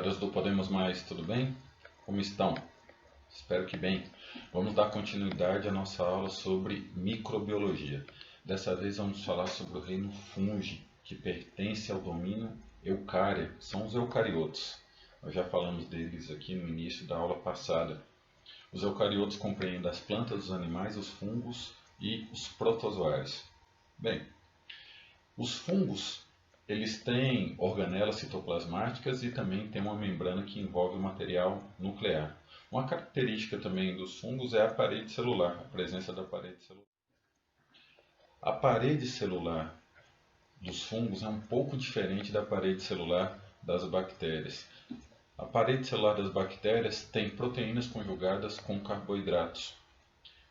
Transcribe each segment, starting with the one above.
galera do Podemos Mais, tudo bem? Como estão? Espero que bem. Vamos dar continuidade à nossa aula sobre microbiologia. Dessa vez vamos falar sobre o reino fungi, que pertence ao domínio eucária, são os eucariotos. Nós já falamos deles aqui no início da aula passada. Os eucariotos compreendem as plantas, os animais, os fungos e os protozoários. Bem, os fungos eles têm organelas citoplasmáticas e também tem uma membrana que envolve o material nuclear. Uma característica também dos fungos é a parede celular, a presença da parede celular. A parede celular dos fungos é um pouco diferente da parede celular das bactérias. A parede celular das bactérias tem proteínas conjugadas com carboidratos.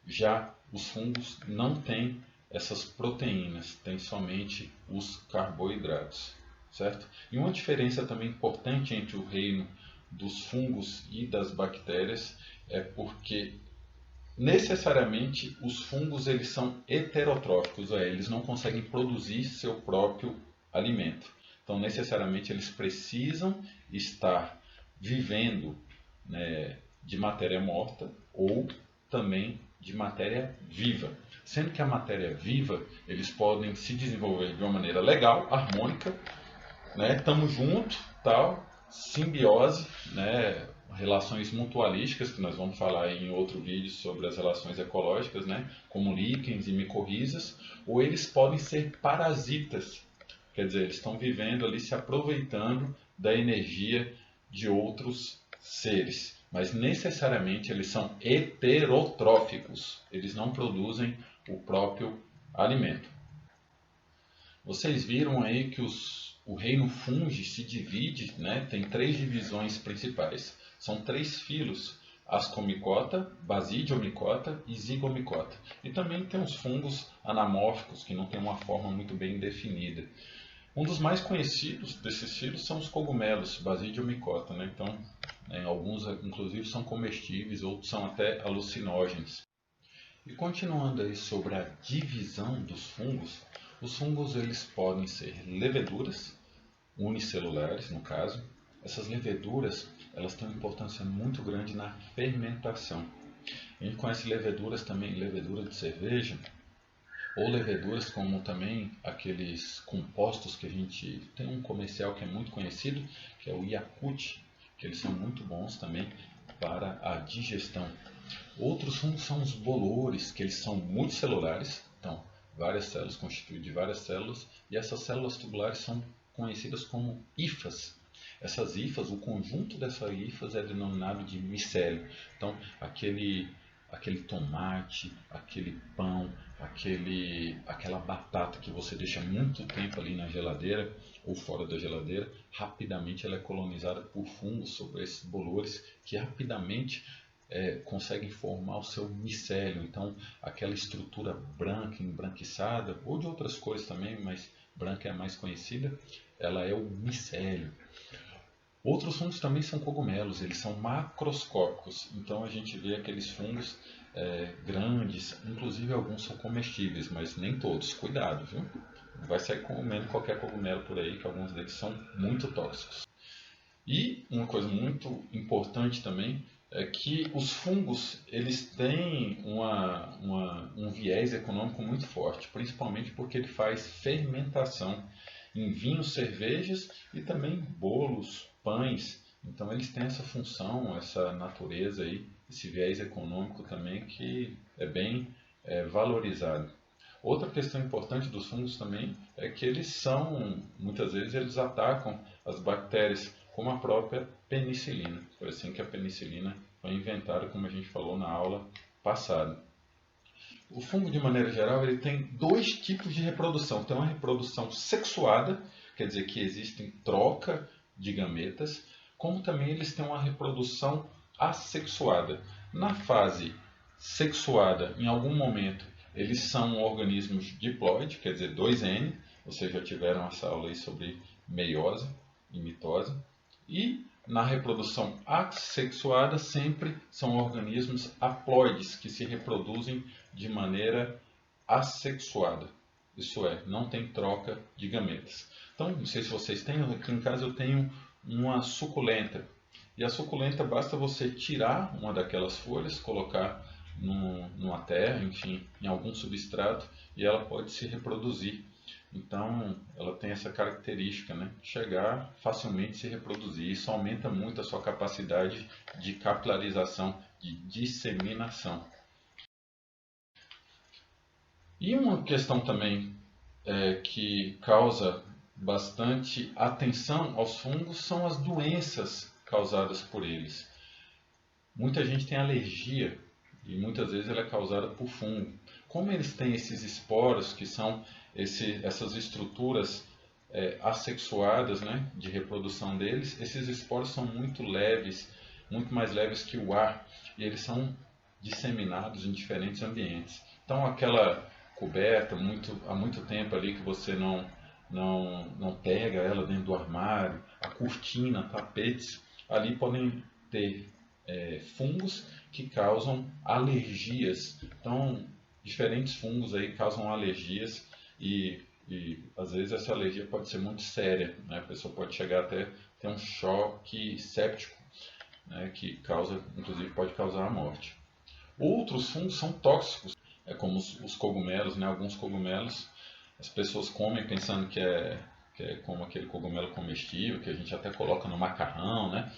Já os fungos não têm essas proteínas, tem somente os carboidratos, certo? E uma diferença também importante entre o reino dos fungos e das bactérias é porque necessariamente os fungos eles são heterotróficos, eles não conseguem produzir seu próprio alimento. Então necessariamente eles precisam estar vivendo, né, de matéria morta ou também de matéria viva. Sendo que a matéria viva, eles podem se desenvolver de uma maneira legal, harmônica, né? Tamo junto, tal, simbiose, né? Relações mutualísticas, que nós vamos falar em outro vídeo sobre as relações ecológicas, né? Como líquens e micorrizas, ou eles podem ser parasitas, quer dizer, eles estão vivendo ali, se aproveitando da energia de outros seres. Mas necessariamente eles são heterotróficos, eles não produzem o próprio alimento. Vocês viram aí que o reino fungi se divide, né? Tem três divisões principais. São três filos: Ascomicota, Basidiomicota e Zigomicota. E também tem os fungos anamórficos, que não tem uma forma muito bem definida. Um dos mais conhecidos desses filos são os cogumelos, Basidiomicota, né? Então, alguns inclusive são comestíveis, outros são até alucinógenos. E continuando aí sobre a divisão dos fungos, os fungos eles podem ser leveduras, unicelulares no caso. Essas leveduras elas têm uma importância muito grande na fermentação. A gente conhece leveduras também, levedura de cerveja, ou leveduras como também aqueles compostos que a gente tem um comercial que é muito conhecido, que é o Yakult, que eles são muito bons também para a digestão. Outros fungos são os bolores, que eles são multicelulares, então várias células constituídas de várias células, e essas células tubulares são conhecidas como hifas. Essas hifas, o conjunto dessas hifas é denominado de micélio. Então aquele tomate, aquele pão, aquela batata que você deixa muito tempo ali na geladeira ou fora da geladeira, rapidamente ela é colonizada por fungos sobre esses bolores que rapidamente conseguem formar o seu micélio. Então aquela estrutura branca, embranquiçada, ou de outras cores também, mas branca é a mais conhecida, ela é o micélio. Outros fungos também são cogumelos, eles são macroscópicos, então a gente vê aqueles fungos grandes, inclusive alguns são comestíveis, mas nem todos, cuidado, viu? Não vai sair comendo qualquer cogumelo por aí, que alguns deles são muito tóxicos. E uma coisa muito importante também é que os fungos eles têm um viés econômico muito forte, principalmente porque ele faz fermentação em vinhos, cervejas e também bolos, pães. Então eles têm essa função, essa natureza aí, esse viés econômico também que é bem valorizado. Outra questão importante dos fungos também é que eles são, muitas vezes eles atacam as bactérias, como a própria penicilina. Foi assim que a penicilina foi inventada, como a gente falou na aula passada. O fungo, de maneira geral, ele tem dois tipos de reprodução. Tem uma reprodução sexuada, quer dizer que existem troca de gametas, como também eles têm uma reprodução assexuada. Na fase sexuada, em algum momento, eles são organismos diploide, quer dizer 2N, vocês já tiveram essa aula aí sobre meiose e mitose. E na reprodução assexuada sempre são organismos haploides, que se reproduzem de maneira assexuada. Isso é, não tem troca de gametas. Então, não sei se vocês têm, aqui em casa eu tenho uma suculenta. E a suculenta basta você tirar uma daquelas folhas, colocar numa terra, enfim, em algum substrato, e ela pode se reproduzir. Então, ela tem essa característica, né? Chegar facilmente se reproduzir. Isso aumenta muito a sua capacidade de capilarização, de disseminação. E uma questão também que causa bastante atenção aos fungos são as doenças causadas por eles. Muita gente tem alergia e muitas vezes ela é causada por fungo. Como eles têm esses esporos, que são essas estruturas assexuadas, né, de reprodução deles, esses esporos são muito leves, muito mais leves que o ar, e eles são disseminados em diferentes ambientes. Então aquela coberta há muito tempo ali que você não pega ela dentro do armário, a cortina, tapetes, ali podem ter fungos que causam alergias. Então, diferentes fungos aí causam alergias e às vezes essa alergia pode ser muito séria, né? A pessoa pode chegar até ter um choque séptico, né? Que causa, inclusive pode causar a morte. Outros fungos são tóxicos, como os cogumelos, né? Alguns cogumelos as pessoas comem pensando que é como aquele cogumelo comestível, que a gente até coloca no macarrão, né?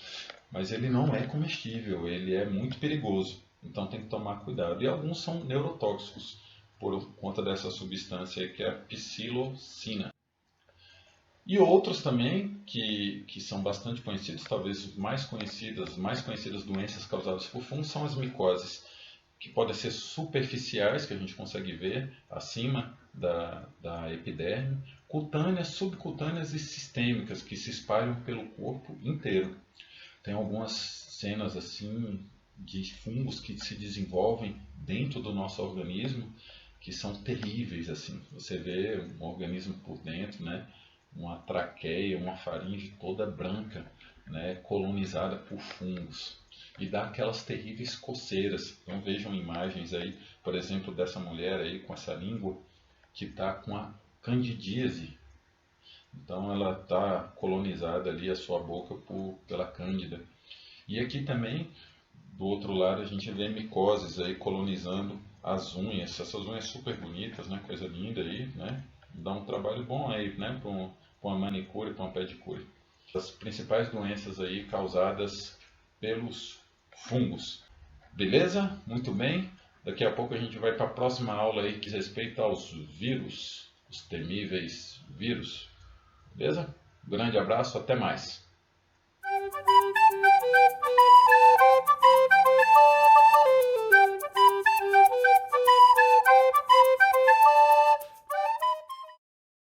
Mas ele não é comestível, ele é muito perigoso. Então tem que tomar cuidado. E alguns são neurotóxicos por conta dessa substância que é a psilocina. E outros também que são bastante conhecidos, talvez mais conhecidas doenças causadas por fungos são as micoses, que podem ser superficiais, que a gente consegue ver acima da epiderme, cutâneas, subcutâneas e sistêmicas, que se espalham pelo corpo inteiro. Tem algumas cenas assim de fungos que se desenvolvem dentro do nosso organismo que são terríveis assim. Você vê um organismo por dentro, né? Uma traqueia, uma faringe toda branca, né? Colonizada por fungos e dá aquelas terríveis coceiras. Então vejam imagens aí, por exemplo, dessa mulher aí com essa língua que está com a candidíase. Então ela está colonizada ali a sua boca pela cândida. E aqui também, do outro lado, a gente vê micoses aí colonizando as unhas. Essas unhas super bonitas, né? Coisa linda aí, né? Dá um trabalho bom aí, né? Para uma manicure, para uma pedicure. As principais doenças aí causadas pelos fungos. Beleza? Muito bem. Daqui a pouco a gente vai para a próxima aula aí que diz respeito aos vírus, os temíveis vírus. Beleza? Grande abraço, até mais.